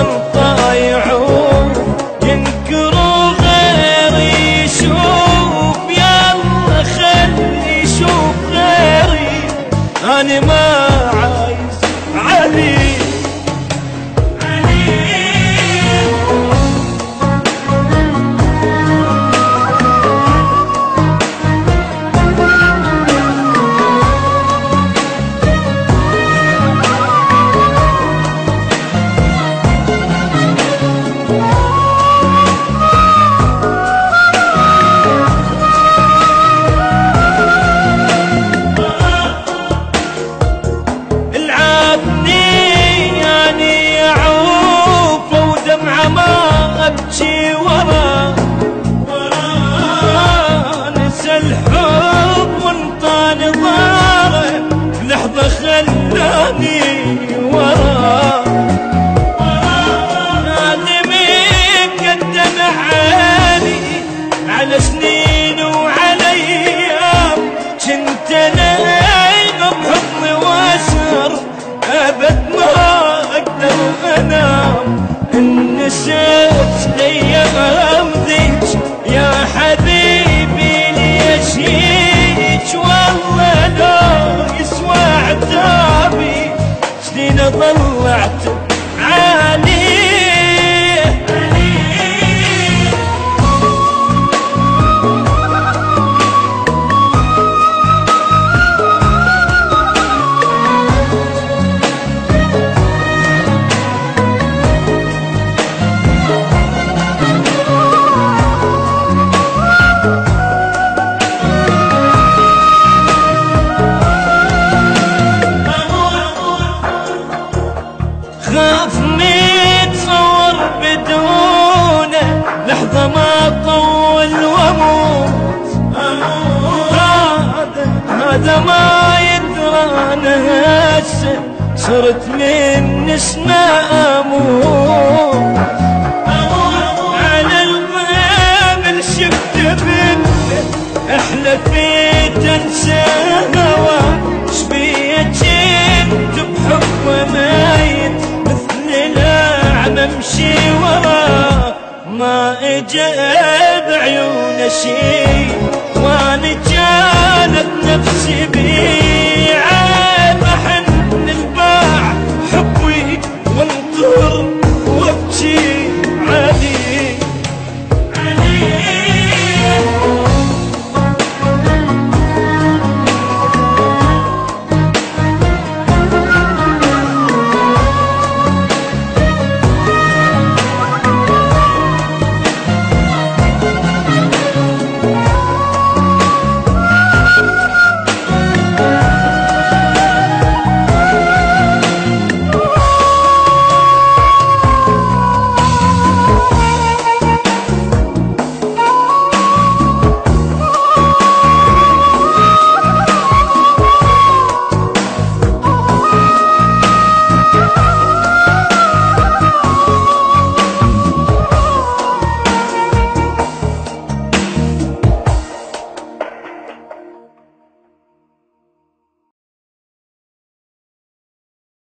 الطايعون ينكروا غيري يشوف، يلا خلي يشوف غيري، أنا ما عايز علي. أبكي ورا نسى الحب وانطاني ضاره، لحظة خلاني ورا نادمي قدم عالي على سنين وعلى ايام، كنت نايم بحضني واسهر ابد ما اقدر انام. نسيت ايام ذيك يا حبيبي ليش هيك، والله لو يسوى عتابي سنين ضلعت عالي. خافني تصور بدونه لحظة ما أطول وأموت، هذا ما يدرى أنا هسه صرت من نسمة أموت. على الغيب شفت بنت حلفت أنسى هوا، شبيه كنت بحب ميت امشي وراه، ما اجى بعيونه شي وانا كانت نفسي بيه.